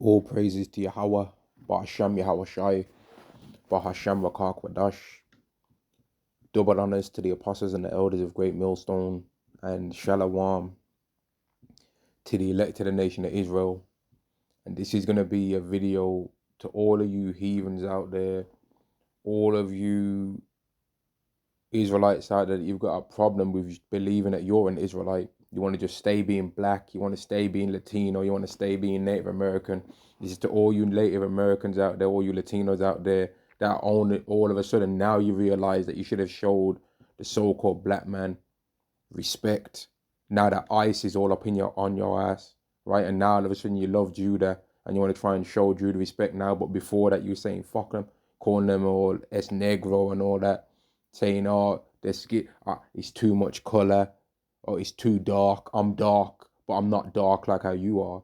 All praises to Yahweh, Ba'asham Yahweh Shai, Ba'asham Rakak Wadash. Double honors to the apostles and the elders of Great Millstone, and Shalom to the elected nation of Israel. And this is going to be a video to all of you heathens out there, all of you Israelites out there that you've got a problem with believing that you're an Israelite. You want to just stay being black, you want to stay being Latino, you want to stay being Native American. This is to all you Native Americans out there, all you Latinos out there that own it. All of a sudden now you realize that you should have showed the so-called black man respect. Now that ICE is all up in on your ass, right? And now all of a sudden you love Judah and you want to try and show Judah respect now, but before that you were saying fuck them, calling them all es negro and all that, saying their skin, it's too much color, or it's too dark. I'm dark, but I'm not dark like how you are.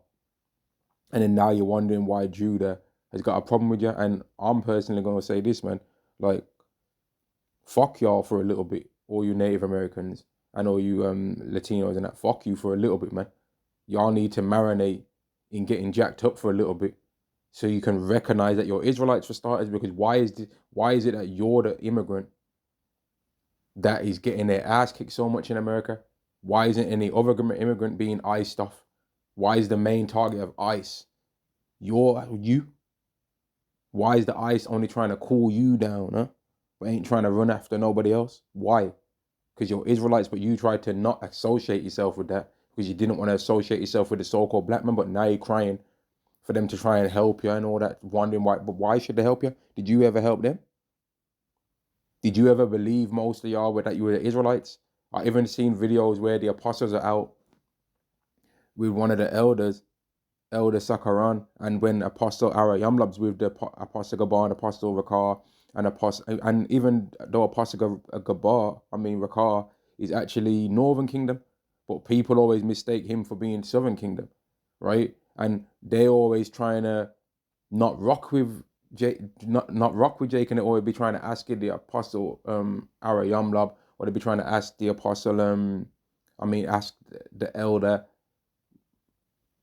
And then now you're wondering why Judah has got a problem with you. And I'm personally going to say this, man, like, fuck y'all for a little bit, all you Native Americans and all you Latinos and that. Fuck you for a little bit, man. Y'all need to marinate in getting jacked up for a little bit, so you can recognize that you're Israelites for starters. Because why is it that you're the immigrant that is getting their ass kicked so much in America? Why isn't any other immigrant being ICE stuff? Why is the main target of ICE you? Why is the ICE only trying to cool you down, huh? But ain't trying to run after nobody else? Why? Because you're Israelites, but you tried to not associate yourself with that because you didn't want to associate yourself with the so-called black man. But now you're crying for them to try and help you and all that, wondering why. But why should they help you? Did you ever help them? Did you ever believe most of y'all that you were the Israelites? I even seen videos where the apostles are out with one of the elders, Elder Sakaran, and when Apostle Ara Yamlab's with the Apostle Gabar and Apostle Rakar, and even though Apostle Gabar, Rakar, is actually Northern Kingdom, but people always mistake him for being Southern Kingdom, right? And they always trying to not rock with not rock with Jake, and they always be trying to ask the Apostle Ara Yamlab, or they be trying to ask the Apostle ask the Elder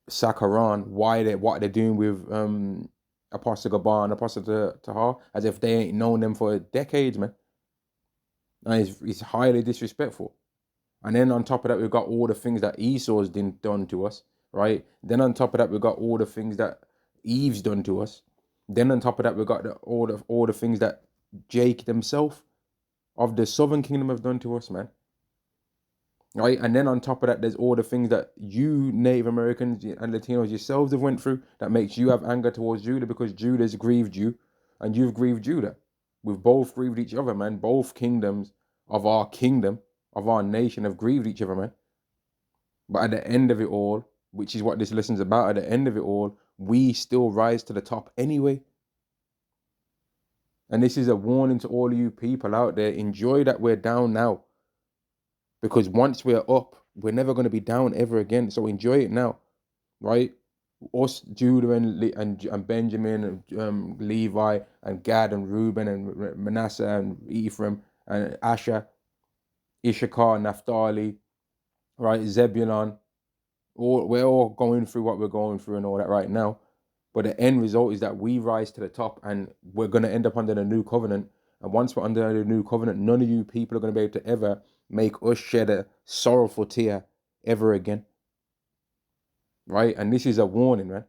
Sakaran what they're doing with Apostle Gabar and Apostle Tahar, as if they ain't known them for decades, man. And it's highly disrespectful. And then on top of that, we've got all the things that Esau's done to us, right? Then on top of that, we've got all the things that Eve's done to us. Then on top of that, we've got all the things that Jake himself of the Southern Kingdom have done to us, man. Right, and then on top of that, there's all the things that you Native Americans and Latinos yourselves have went through that makes you have anger towards Judah, because Judah's grieved you and you've grieved Judah. We've both grieved each other, man. Both kingdoms of our kingdom, of our nation, have grieved each other, man. But at the end of it all, which is what this lesson's about, at the end of it all, we still rise to the top anyway. And this is a warning to all of you people out there. Enjoy that we're down now. Because once we're up, we're never going to be down ever again. So enjoy it now, right? Us, Judah and Benjamin and Levi and Gad and Reuben and Manasseh and Ephraim and Asher, Issachar, Naphtali, right? Zebulon. We're all going through what we're going through and all that right now. But the end result is that we rise to the top, and we're going to end up under the new covenant. And once we're under the new covenant, none of you people are going to be able to ever make us shed a sorrowful tear ever again. Right? And this is a warning, man.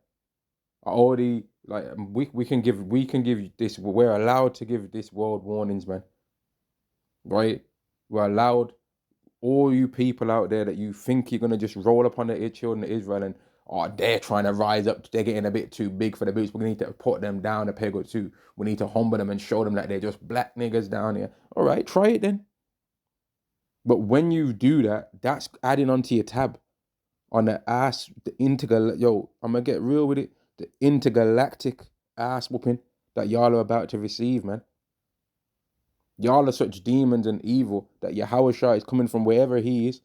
I already, like, we can give this, we're allowed to give this world warnings, man. Right? We're allowed, all you people out there that you think you're going to just roll up on the children of Israel and, they're trying to rise up, they're getting a bit too big for the boots, we need to put them down a peg or two. We need to humble them and show them that they're just black niggas down here. All right, try it then. But when you do that, that's adding onto your tab on the ass, the I'm going to get real with it, the intergalactic ass whooping that y'all are about to receive, man. Y'all are such demons and evil that Yahushua is coming from wherever he is.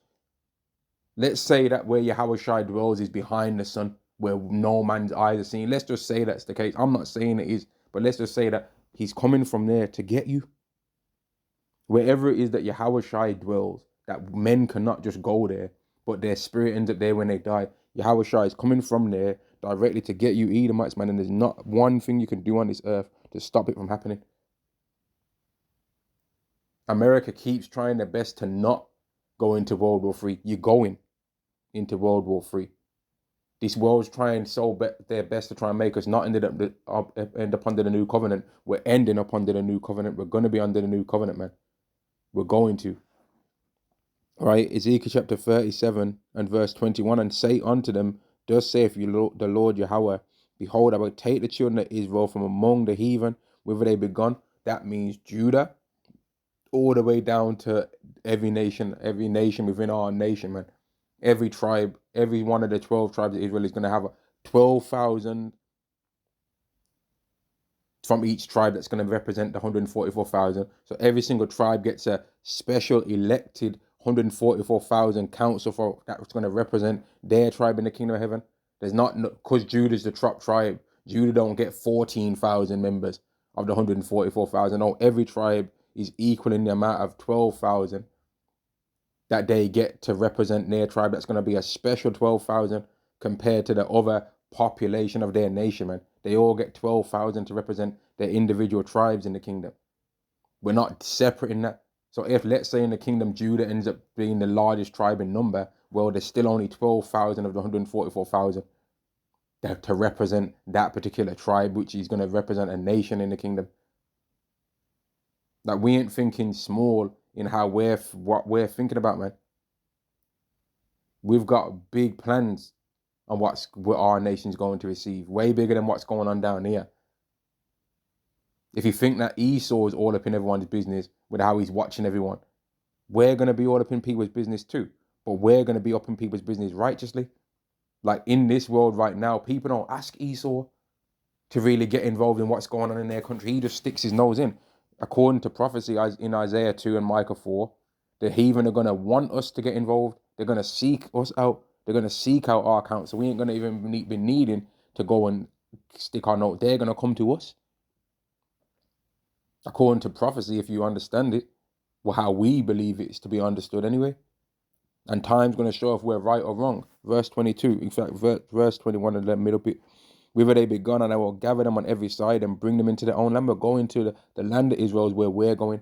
Let's say that where Yahushua dwells is behind the sun, where no man's eyes are seen. Let's just say that's the case. I'm not saying it is, but let's just say that he's coming from there to get you. Wherever it is that Yahushua dwells, that men cannot just go there, but their spirit ends up there when they die. Yahushua is coming from there directly to get you Edomites, man, and there's not one thing you can do on this earth to stop it from happening. America keeps trying their best to not go into World War III. You're going into World War III. This world's trying their best to try and make us not end up under the new covenant. We're ending up under the new covenant. We're going to be under the new covenant, man. We're going to. All right, Ezekiel chapter 37 and verse 21, and say unto them, thus saith you, the Lord Yahweh, behold, I will take the children of Israel from among the heathen, whither they begun. That means Judah, all the way down to every nation within our nation, man. Every tribe, every one of the 12 tribes of Israel is going to have 12,000 from each tribe that's going to represent the 144,000. So every single tribe gets a special elected 144,000 council that's going to represent their tribe in the kingdom of heaven. There's not, because Judah's the top tribe, Judah don't get 14,000 members of the 144,000. No, every tribe is equal in the amount of 12,000 that they get to represent their tribe. That's going to be a special 12,000 compared to the other population of their nation, man. They all get 12,000 to represent their individual tribes in the kingdom. We're not separating that. So if, let's say, in the kingdom, Judah ends up being the largest tribe in number, well, there's still only 12,000 of the 144,000 to represent that particular tribe, which is going to represent a nation in the kingdom. Like, we ain't thinking small in what we're thinking about, man. We've got big plans on what our nation's going to receive, way bigger than what's going on down here. If you think that Esau is all up in everyone's business with how he's watching everyone, we're going to be all up in people's business too. But we're going to be up in people's business righteously. Like, in this world right now, people don't ask Esau to really get involved in what's going on in their country. He just sticks his nose in. According to prophecy in Isaiah 2 and Micah 4, the heathen are going to want us to get involved. They're going to seek us out. They're going to seek out our counsel. We ain't going to even be needing to go and stick our note. They're going to come to us. According to prophecy, if you understand it, well, how we believe it's to be understood anyway. And time's going to show if we're right or wrong. Verse 22, in fact, verse 21 in the middle bit. Whither they begun, and I will gather them on every side and bring them into their own land. We're going to the land of Israel is where we're going.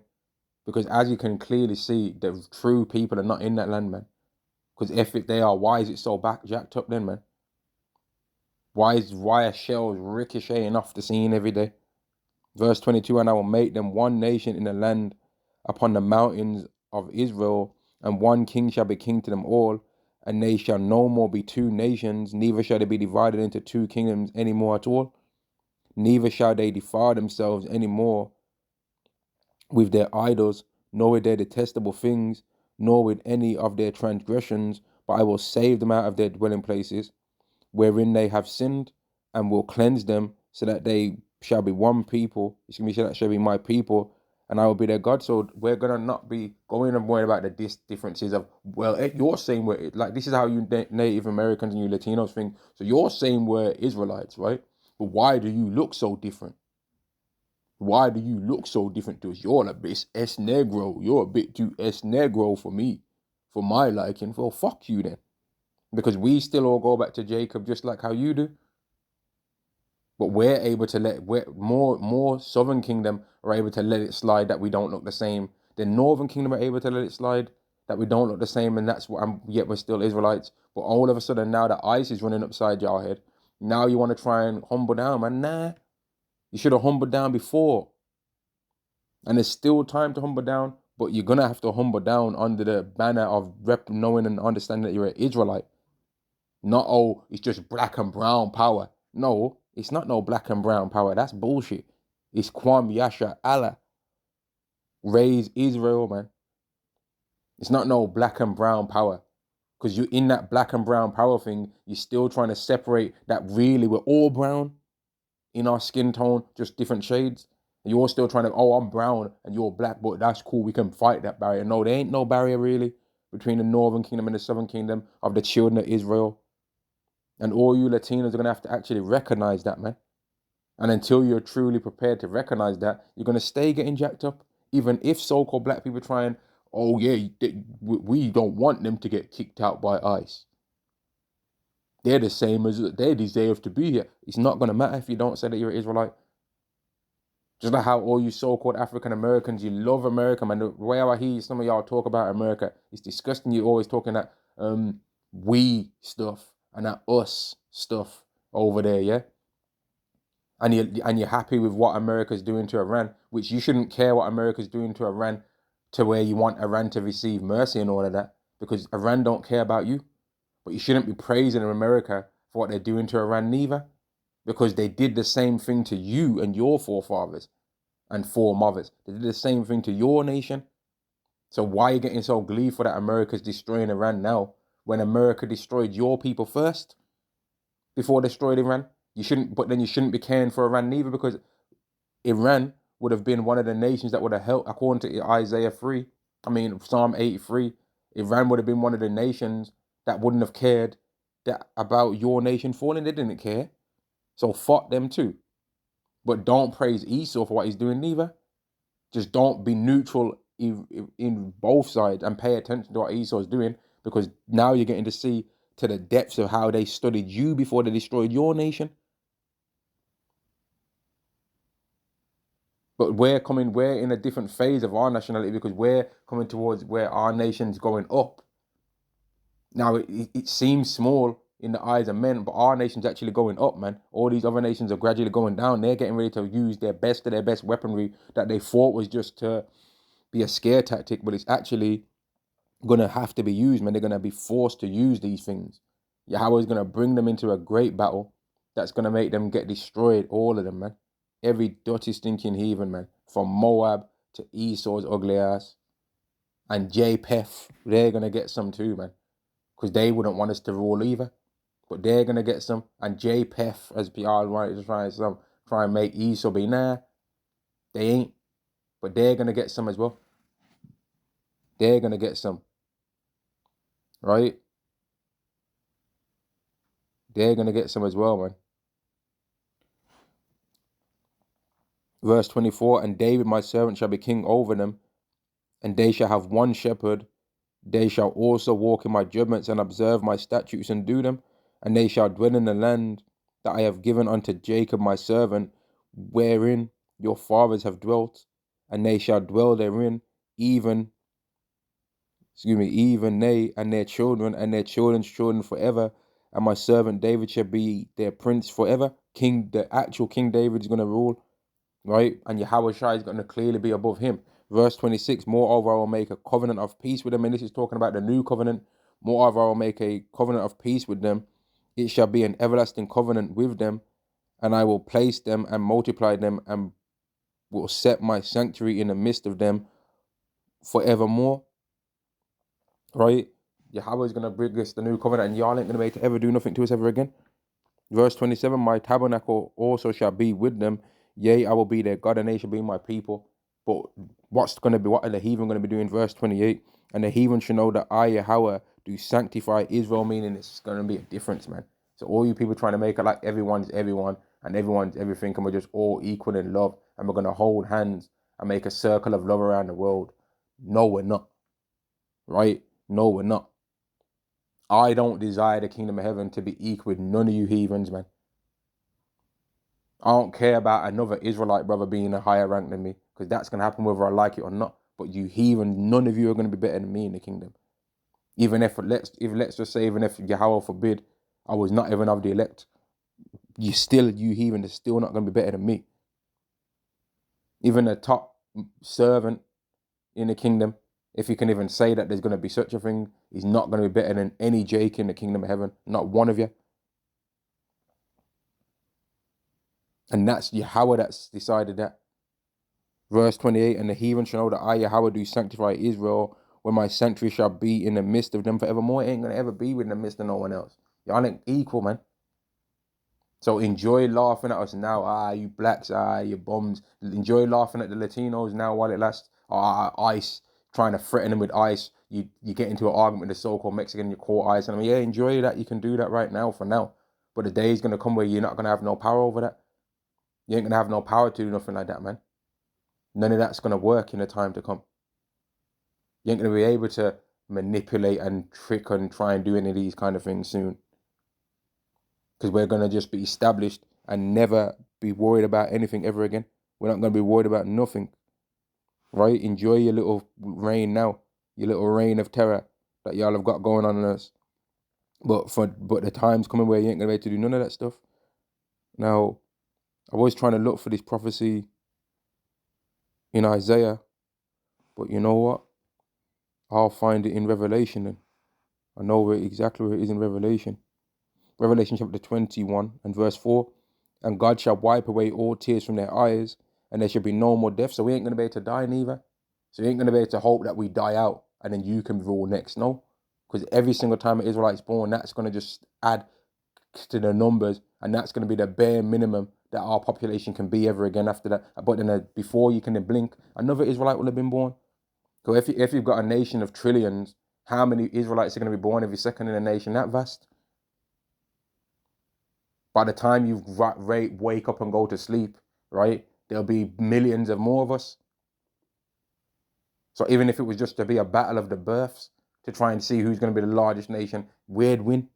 Because as you can clearly see, the true people are not in that land, man. Because if they are, why is it so jacked up then, man? Why are shells ricocheting off the scene every day? Verse 22, and I will make them one nation in the land upon the mountains of Israel, and one king shall be king to them all, and they shall no more be two nations, neither shall they be divided into two kingdoms any more at all. Neither shall they defile themselves any more with their idols, nor with their detestable things, nor with any of their transgressions, but I will save them out of their dwelling places, wherein they have sinned, and will cleanse them, so that they shall be one people. It's going to be that shall be my people, and I will be their God. So we're going to not be going and worrying about the differences of, well, you're saying we're, like, this is how you Native Americans and you Latinos think. So you're saying we're Israelites, right? But why do you look so different? Why do you look so different to us? You're a bit es negro. You're a bit too es negro for me, for my liking. Well, fuck you then. Because we still all go back to Jacob just like how you do. But we're able to more Southern Kingdom are able to let it slide that we don't look the same. The Northern Kingdom are able to let it slide that we don't look the same, and that's what yet we're still Israelites. But all of a sudden now the ice is running upside your head. Now you want to try and humble down, man. Nah. You should have humbled down before. And there's still time to humble down, but you're going to have to humble down under the banner of knowing and understanding that you're an Israelite. Not, oh, it's just black and brown power. No, it's not no black and brown power. That's bullshit. It's Kwam Yasha Allah. Raise Israel, man. It's not no black and brown power. Because you're in that black and brown power thing, you're still trying to separate that really we're all brown in our skin tone, just different shades. And you're still trying to, oh, I'm brown and you're black, but that's cool. We can fight that barrier. No, there ain't no barrier really between the Northern Kingdom and the Southern Kingdom of the children of Israel. And all you Latinos are going to have to actually recognize that, man. And until you're truly prepared to recognize that, you're going to stay getting jacked up. Even if so-called black people try and, oh yeah, we don't want them to get kicked out by ICE. They're the same as they deserve to be here. It's not gonna matter if you don't say that you're an Israelite. Just like how all you so-called African Americans, you love America, man. The way I hear some of y'all talk about America, it's disgusting. You always talking that we stuff and that us stuff over there, yeah. And you're happy with what America's doing to Iran, which you shouldn't care what America's doing to Iran, to where you want Iran to receive mercy and all of that, because Iran don't care about you. But you shouldn't be praising America for what they're doing to Iran neither, because they did the same thing to you and your forefathers and foremothers. They did the same thing to your nation. So why are you getting so gleeful that America's destroying Iran now, when America destroyed your people first before they destroyed Iran? But then you shouldn't be caring for Iran neither, because Iran would have been one of the nations that would have helped, according to Psalm 83, Iran would have been one of the nations that wouldn't have cared about your nation falling. They didn't care. So fuck them too. But don't praise Esau for what he's doing neither. Just don't be neutral in both sides and pay attention to what Esau's doing, because now you're getting to see to the depths of how they studied you before they destroyed your nation. But we're in a different phase of our nationality, because we're coming towards where our nation's going up. Now, it seems small in the eyes of men, but our nation's actually going up, man. All these other nations are gradually going down. They're getting ready to use their best of their best weaponry that they thought was just to be a scare tactic, but it's actually going to have to be used, man. They're going to be forced to use these things. Yahweh is going to bring them into a great battle that's going to make them get destroyed, all of them, man. Every dirty, stinking heathen, man. From Moab to Esau's ugly ass. And Japheth, they're going to get some too, man. Because they wouldn't want us to rule either. But they're going to get some. And Japheth, as PR wanted to try and make Esau be, nah, they ain't. But they're going to get some as well. They're going to get some. Right? They're going to get some as well, man. Verse 24, and David my servant shall be king over them, and they shall have one shepherd. They shall also walk in my judgments and observe my statutes and do them, and they shall dwell in the land that I have given unto Jacob my servant, wherein your fathers have dwelt, and they shall dwell therein, even they and their children and their children's children forever, and my servant David shall be their prince forever. The actual King David is going to rule, right? And Yahweh Shai is going to clearly be above him. Verse 26, moreover, I will make a covenant of peace with them. And this is talking about the new covenant. Moreover, I will make a covenant of peace with them. It shall be an everlasting covenant with them. And I will place them and multiply them, and will set my sanctuary in the midst of them forevermore. Right? Yahweh is going to bring us the new covenant, and y'all ain't going to be able to ever do nothing to us ever again. Verse 27, my tabernacle also shall be with them. Yea, I will be their God, and they shall be my people. What are the heathen going to be doing? Verse 28, and the heathen shall know that I, Yahweh, do sanctify Israel, meaning it's going to be a difference, man. So all you people trying to make it like everyone's everyone and everyone's everything, and we're just all equal in love, and we're going to hold hands and make a circle of love around the world. No, we're not. Right? No, we're not. I don't desire the kingdom of heaven to be equal with none of you heathens, man. I don't care about another Israelite brother being a higher rank than me, because that's going to happen whether I like it or not. But you heathen, none of you are going to be better than me in the kingdom. Let's just say, even if Yahweh forbid, I was not even of the elect, you heathen is still not going to be better than me. Even the top servant in the kingdom, if you can even say that there's going to be such a thing, he's not going to be better than any Jake in the kingdom of heaven. Not one of you. And that's Yahweh that's decided that. Verse 28, and the heathen shall know that I, Yahweh, do sanctify Israel, when my sanctuary shall be in the midst of them forevermore. It ain't going to ever be in the midst of no one else. Y'all ain't equal, man. So enjoy laughing at us now. You blacks, you bums. Enjoy laughing at the Latinos now while it lasts. ICE, trying to threaten them with ICE. You get into an argument with the so-called Mexican, you call ICE. And enjoy that. You can do that right now for now. But the day is going to come where you're not going to have no power over that. You ain't going to have no power to do nothing like that, man. None of that's going to work in the time to come. You ain't going to be able to manipulate and trick and try and do any of these kind of things soon. because we're going to just be established and never be worried about anything ever again. We're not going to be worried about nothing, right? Enjoy your little reign now, your little reign of terror that y'all have got going on us. But the time's coming where you ain't going to be able to do none of that stuff. Now, I was trying to look for this prophecy in Isaiah, but you know what? I'll find it in Revelation then. I know exactly where it is in Revelation. Revelation chapter 21 and verse 4. And God shall wipe away all tears from their eyes, and there shall be no more death. So we ain't going to be able to die neither. So you ain't going to be able to hope that we die out and then you can rule next. No. Because every single time an Israelite's born, that's going to just add to the numbers, and that's going to be the bare minimum that our population can be ever again after that. But then before you can then blink, another Israelite will have been born. So if you've got a nation of trillions, how many Israelites are going to be born every second in a nation that vast? By the time you wake up and go to sleep, right, there'll be millions of more of us. So even if it was just to be a battle of the births to try and see who's going to be the largest nation, we'd win.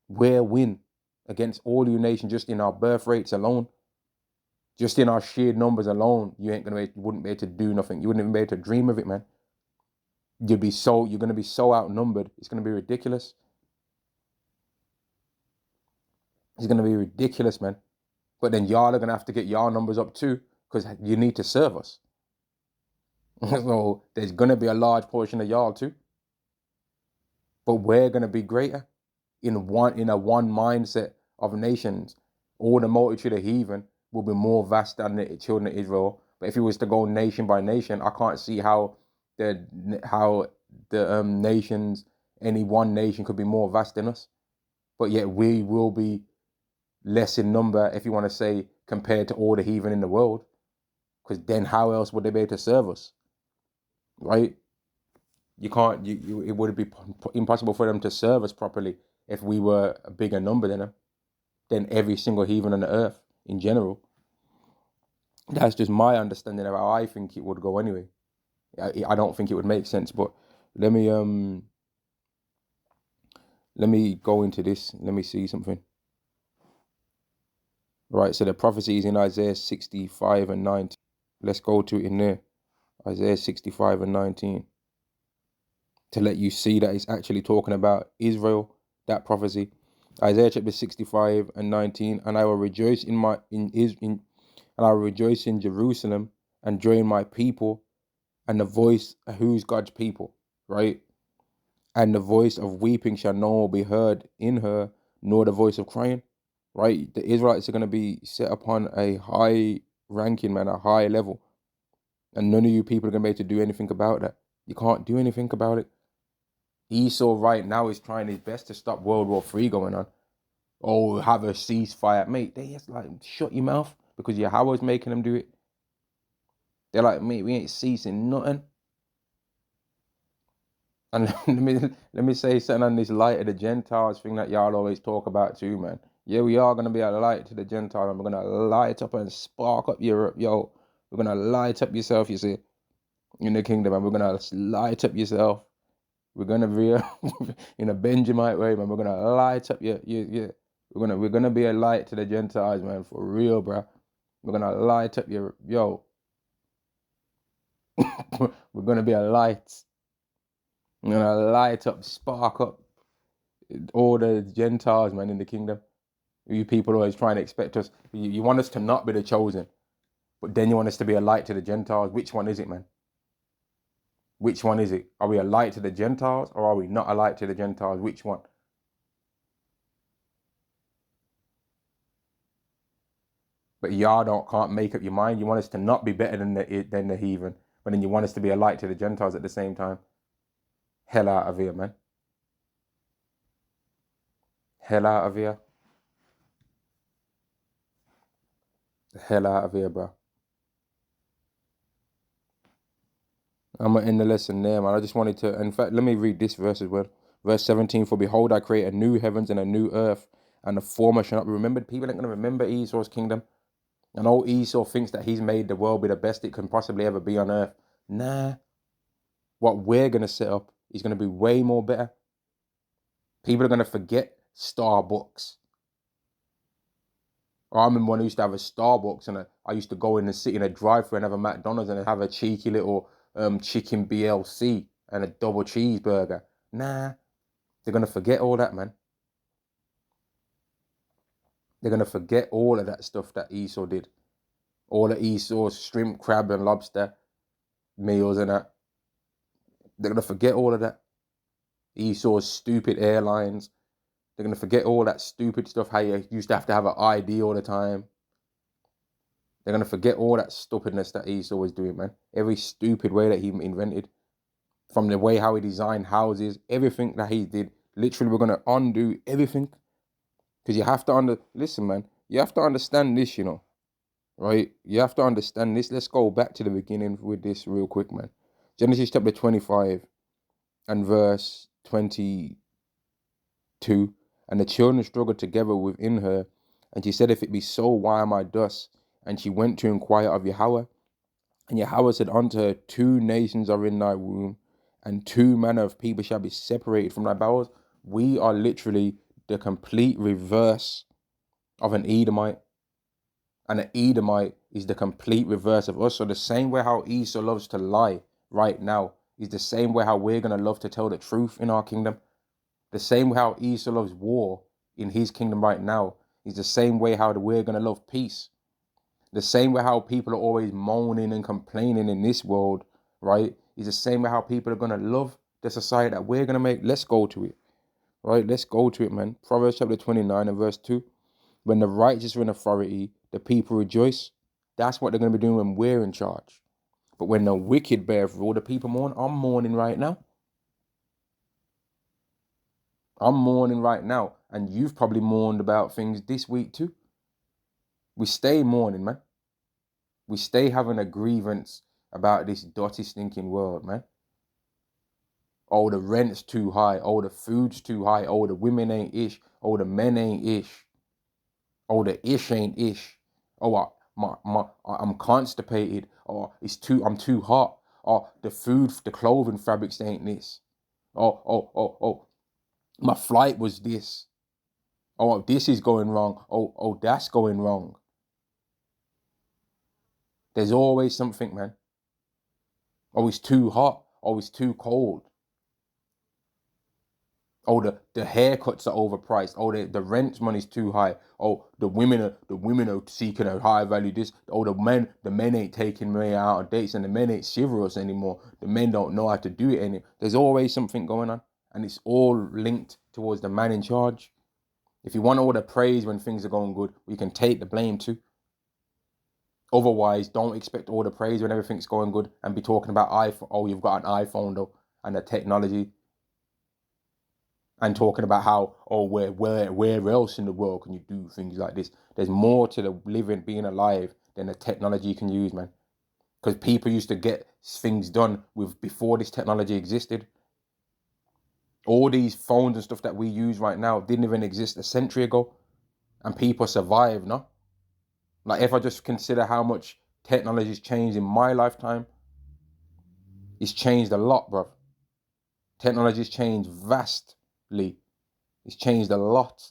We'll win against all you nations just in our birth rates alone. Just in our sheer numbers alone, you wouldn't be able to do nothing. You wouldn't even be able to dream of it, man. You're going to be so outnumbered. It's going to be ridiculous. It's going to be ridiculous, man. But then y'all are going to have to get y'all numbers up too, because you need to serve us. So there's going to be a large portion of y'all too. But we're going to be greater in a one mindset of nations. All the multitude of heathen will be more vast than the children of Israel. But if it was to go nation by nation, I can't see how the nations, any one nation could be more vast than us. But yet we will be less in number, if you want to say, compared to all the heathen in the world. Because then how else would they be able to serve us? Right? You can't, it would be impossible for them to serve us properly if we were a bigger number than them, than every single heathen on the earth in general. That's just my understanding of how I think it would go anyway. I don't think it would make sense, but let me go into this. Let me see something. Right, so the prophecy is in Isaiah 65 and 19. Let's go to it in there. Isaiah 65 and 19. To let you see that it's actually talking about Israel, that prophecy. Isaiah chapter 65 and 19. And I will rejoice and I will rejoice in Jerusalem and join my people, and the voice, who's God's people, right? And the voice of weeping shall no more be heard in her, nor the voice of crying, right? The Israelites are going to be set upon a high ranking, man, a high level. And none of you people are going to be able to do anything about that. You can't do anything about it. Esau right now is trying his best to stop World War III going on. Oh, have a ceasefire. Mate, they just like, shut your mouth, because Yahweh's making them do it. They're like, mate, we ain't ceasing nothing. And let me say something on this light of the Gentiles thing that y'all always talk about too, man. Yeah, we are going to be a light to the Gentiles, and we're going to light up and spark up Europe. Yo, we're going to light up yourself, you see, in the kingdom, and we're going to light up yourself. We're going to be in a Benjamite way, man. We're going to light up your. We're gonna be a light to the Gentiles, man, for real, bro. We're going to light up your, yo. We're going to be a light. We're going to light up, spark up all the Gentiles, man, in the kingdom. You people always trying to expect us. You want us to not be the chosen, but then you want us to be a light to the Gentiles. Which one is it, man? Which one is it? Are we a light to the Gentiles, or are we not a light to the Gentiles? Which one? But y'all can't make up your mind. You want us to not be better than the heathen, but then you want us to be a light to the Gentiles at the same time. Hell out of here, man. Hell out of here. Hell out of here, bro. I'm going to end the lesson there, man. I just wanted to, in fact, let me read this verse as well. Verse 17, for behold, I create a new heavens and a new earth, and the former shall not be remembered. People ain't going to remember Esau's kingdom. And old Esau thinks that he's made the world be the best it can possibly ever be on earth. Nah. What we're going to set up is going to be way more better. People are going to forget Starbucks. Or I remember when I used to have a Starbucks and I used to go in and sit in a drive-thru and have a McDonald's and have a cheeky little chicken BLC and a double cheeseburger. Nah, they're gonna forget all that, man. They're gonna forget all of that stuff that Esau did. All of Esau's shrimp, crab, and lobster meals and that. They're gonna forget all of that. Esau's stupid airlines. They're gonna forget all that stupid stuff. How you used to have an ID all the time. They're gonna forget all that stupidness that Esau was doing, man. Every stupid way that he invented, from the way how he designed houses, everything that he did. Literally, we're gonna undo everything because you have to listen, man. You have to understand this, right? You have to understand this. Let's go back to the beginning with this real quick, man. Genesis chapter 25 and verse 22. And the children struggled together within her, and she said, if it be so, why am I thus? And she went to inquire of Yahweh. And Yahweh said unto her, 2 nations are in thy womb, and 2 manner of people shall be separated from thy bowels. We are literally the complete reverse of an Edomite. And an Edomite is the complete reverse of us. So the same way how Esau loves to lie right now is the same way how we're going to love to tell the truth in our kingdom. The same way how Esau loves war in his kingdom right now is the same way how we're going to love peace. The same way how people are always moaning and complaining in this world, right, is the same way how people are going to love the society that we're going to make. Let's go to it, right? Let's go to it, man. Proverbs chapter 29 and verse 2. When the righteous are in authority, the people rejoice. That's what they're going to be doing when we're in charge. But when the wicked bear rule, the people mourn. I'm mourning right now. I'm mourning right now. And you've probably mourned about things this week too. We stay mourning, man. We stay having a grievance about this dirty, stinking world, man. Oh, the rent's too high. Oh, the food's too high. Oh, the women ain't ish. Oh, the men ain't ish. Oh, the ish ain't ish. Oh, I'm constipated. Oh, I'm too hot. Oh, the food, the clothing fabrics ain't this. Oh, my flight was this. Oh, this is going wrong. Oh, that's going wrong. There's always something, man. Oh, it's too hot. Oh, it's too cold. Oh, the haircuts are overpriced. Oh, the rent money's too high. Oh, the women are seeking a higher value. This. Oh, the men ain't taking me out on dates, and the men ain't chivalrous anymore. The men don't know how to do it anymore. There's always something going on, and it's all linked towards the man in charge. If you want all the praise when things are going good, we can take the blame too. Otherwise, don't expect all the praise when everything's going good and be talking about iPhone. Oh, you've got an iPhone though, and the technology. And talking about how, oh, where else in the world can you do things like this? There's more to the living, being alive than the technology you can use, man. Because people used to get things done with before this technology existed. All these phones and stuff that we use right now didn't even exist a century ago, and people survived, no? Like if I just consider how much technology's changed in my lifetime, it's changed a lot, bro. Technology's changed vastly. It's changed a lot.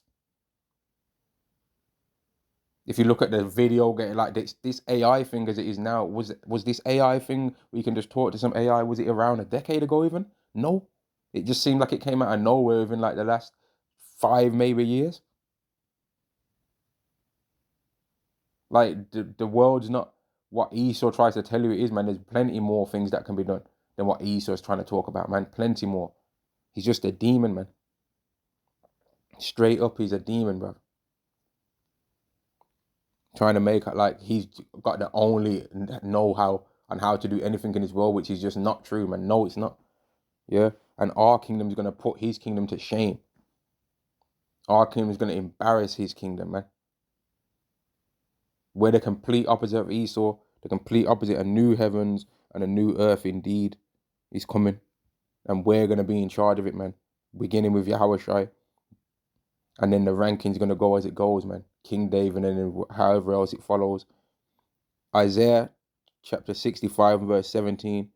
If you look at the video, getting like this AI thing as it is now, was this AI thing where you can just talk to some AI? Was it around a decade ago even? No, it just seemed like it came out of nowhere within like the last 5 maybe years. Like the world's not what Esau tries to tell you it is, man. There's plenty more things that can be done than what Esau is trying to talk about, man. Plenty more. He's just a demon, man. Straight up, he's a demon, bro. Trying to make it like he's got the only know-how on how to do anything in this world, which is just not true, man. No, it's not. Yeah. And our kingdom is going to put his kingdom to shame. Our kingdom is going to embarrass his kingdom, man. We're the complete opposite of Esau, the complete opposite. A new heavens and a new earth indeed is coming. And we're going to be in charge of it, man. Beginning with Yahweh Shai. And then the ranking's going to go as it goes, man. King David and then however else it follows. Isaiah chapter 65 verse 17.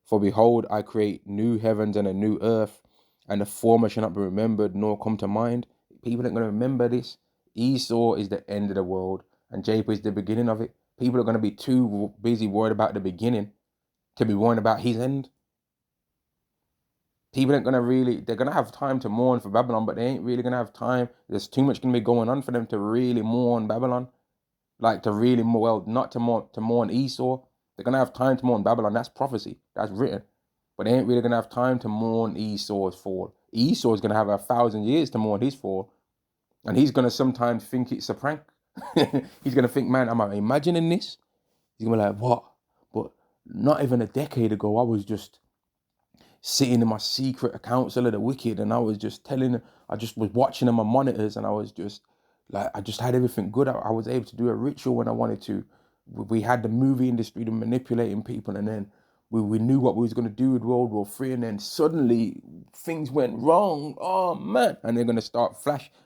For behold, I create new heavens and a new earth, and the former shall not be remembered nor come to mind. People aren't going to remember this. Esau is the end of the world. and Japheth is the beginning of it. People are going to be too busy worried about the beginning to be worried about his end. People ain't going to really, they're going to have time to mourn for Babylon, but they ain't really going to have time. There's too much going to be going on for them to really mourn Babylon. Like to really, well, not to mourn Esau. They're going to have time to mourn Babylon. That's prophecy. That's written. But they ain't really going to have time to mourn Esau's fall. Esau's going to have 1,000 years to mourn his fall. And he's going to sometimes think it's a prank. He's going to think, man, am I imagining this? He's going to be like, what? But not even a decade ago, I was just sitting in my secret council of the wicked, and I was just I just was watching on my monitors, and I was just like, I just had everything good. I was able to do a ritual when I wanted to. We had the movie industry to manipulating people, and then we knew what we was going to do with World War III, and then suddenly things went wrong. Oh man. And they're going to start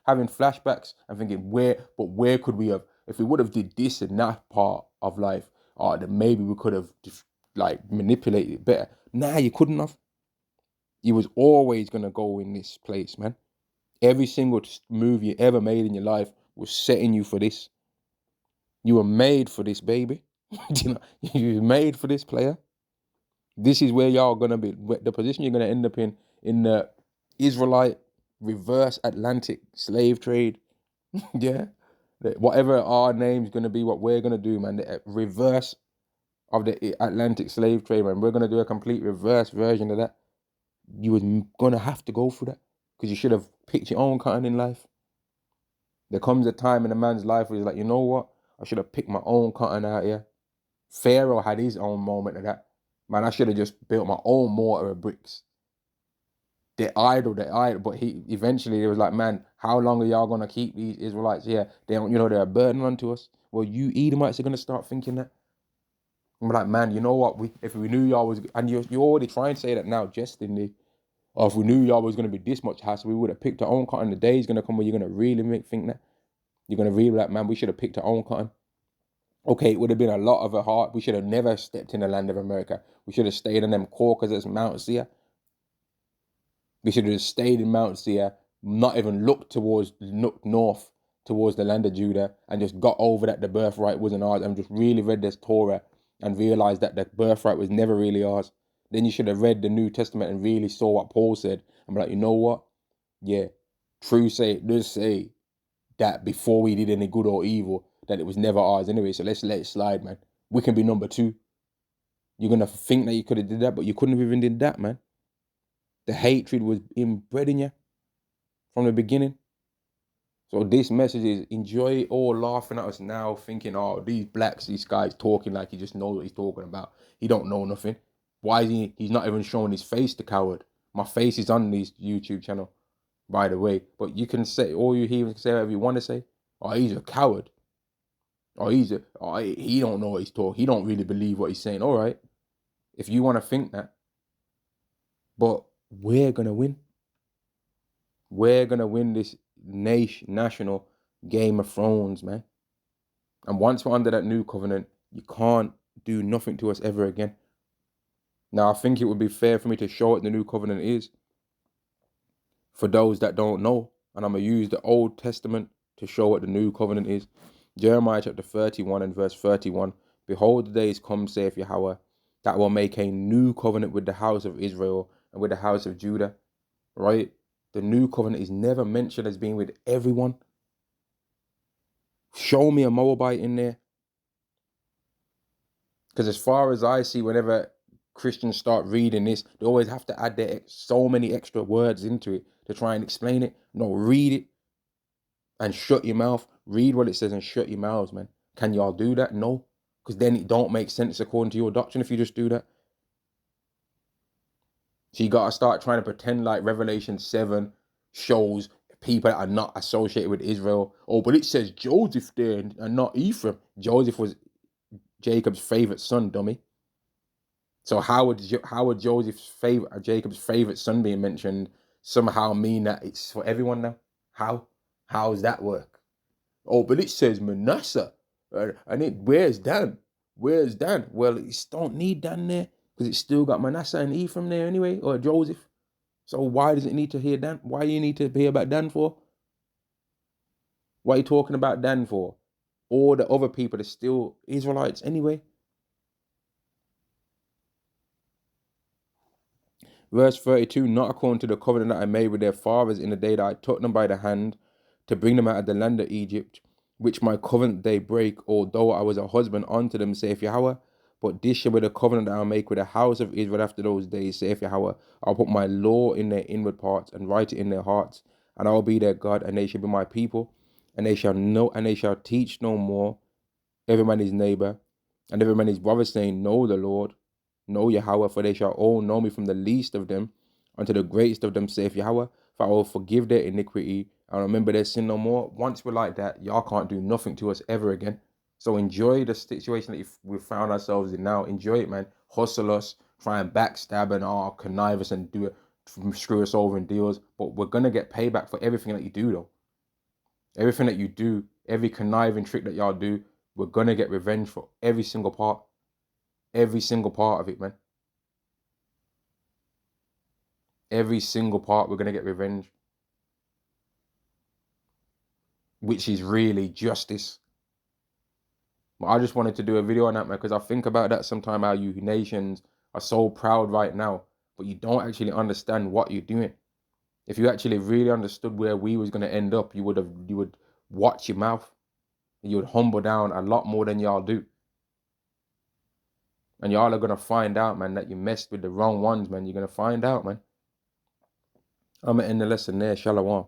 having flashbacks and thinking, where could we have, if we would have did this and that part of life, then maybe we could have just like manipulated it better. Nah, you couldn't have. You was always going to go in this place, man. Every single move you ever made in your life was setting you for this. You were made for this, baby. You were made for this, player. This is where y'all gonna be. The position you're gonna end up in the Israelite reverse Atlantic slave trade. Yeah, whatever our name's gonna be, what we're gonna do, man. The reverse of the Atlantic slave trade, man. We're gonna do a complete reverse version of that. You was gonna have to go through that because you should have picked your own cotton in life. There comes a time in a man's life where he's like, you know what? I should have picked my own cotton out here. Pharaoh had his own moment of that. Man, I should have just built my own mortar of bricks. They're idle, but he eventually it was like, man, how long are y'all gonna keep these Israelites here? They don't, they're a burden unto us. Well, you Edomites are gonna start thinking that. I'm like, man, you know what? If we knew y'all was, and you already trying to say that now, jestingly, or if we knew y'all was gonna be this much hassle, we would have picked our own cotton. The day's gonna come where you're gonna really think that. You're gonna really like, man, we should have picked our own cotton. Okay, it would have been a lot of a heart. We should have never stepped in the land of America. We should have stayed in them Caucasus, Mount Seir. We should have just stayed in Mount Seir, not even looked north towards the land of Judah, and just got over that the birthright wasn't ours, and just really read this Torah and realized that the birthright was never really ours. Then you should have read the New Testament and really saw what Paul said and be like, you know what? Yeah, true does say that before we did any good or evil, that it was never ours anyway. So let's let it slide, man. We can be number 2. You're gonna think that you could have did that, but you couldn't have even did that, man. The hatred was inbred in you from the beginning. So this message is enjoy it all, laughing at us now, thinking, oh, these guys talking like he just knows what he's talking about. He don't know nothing. Why is he's not even showing his face, the coward? My face is on this YouTube channel, by the way. But you can say, all you hear, say whatever you want to say. Oh, he's a coward. Oh, he don't know what he's talking. He don't really believe what he's saying. All right, if you want to think that. But we're going to win. We're going to win this national Game of Thrones, man. And once we're under that new covenant, you can't do nothing to us ever again. Now, I think it would be fair for me to show what the new covenant is for those that don't know. And I'm going to use the Old Testament to show what the new covenant is. Jeremiah chapter 31 and verse 31. Behold, the days come, saith Yahweh, that will make a new covenant with the house of Israel and with the house of Judah. Right? The new covenant is never mentioned as being with everyone. Show me a Moabite in there. Because as far as I see, whenever Christians start reading this, they always have to add so many extra words into it to try and explain it. No, read it and shut your mouth. Read what it says and shut your mouths, man. Can y'all do that? No. Because then it don't make sense according to your doctrine if you just do that. So you got to start trying to pretend like Revelation 7 shows people that are not associated with Israel. Oh, but it says Joseph there and not Ephraim. Joseph was Jacob's favorite son, dummy. So how would Jacob's favorite son being mentioned somehow mean that it's for everyone now? How does that work? Oh, but it says Manasseh, and where's Dan? Where's Dan? Well, it don't need Dan there because it's still got Manasseh and Ephraim there anyway, or Joseph. So why does it need to hear Dan? Why do you need to hear about Dan for? What are you talking about Dan for? all the other people are still Israelites anyway. Verse 32, not according to the covenant that I made with their fathers in the day that I took them by the hand to bring them out of the land of Egypt, which my covenant they break, although I was a husband unto them, saith Yahweh. But this shall be the covenant that I'll make with the house of Israel after those days, saith Yahweh. I'll put my law in their inward parts and write it in their hearts, and I will be their God, and they shall be my people, and they shall know, and they shall teach no more every man his neighbor, and every man his brother, saying, Know the Lord, know Yahweh, for they shall all know me from the least of them unto the greatest of them, saith Yahweh. For I will forgive their iniquity and remember their sin no more. Once we're like that, y'all can't do nothing to us ever again. So enjoy the situation that we've found ourselves in now. Enjoy it, man. Hustle us, try and backstab and connive us and do it, screw us over in deals. But we're gonna get payback for everything that you do, though. Everything that you do, every conniving trick that y'all do, we're gonna get revenge for every single part. Every single part of it, man. Every single part, we're gonna get revenge. Which is really justice. But I just wanted to do a video on that, man, because I think about that sometimes, how you nations are so proud right now, but you don't actually understand what you're doing. If you actually really understood where we was gonna end up, you would watch your mouth. You would humble down a lot more than y'all do. And y'all are gonna find out, man, that you messed with the wrong ones, man. You're gonna find out, man. I'm gonna end the lesson there. Shalom.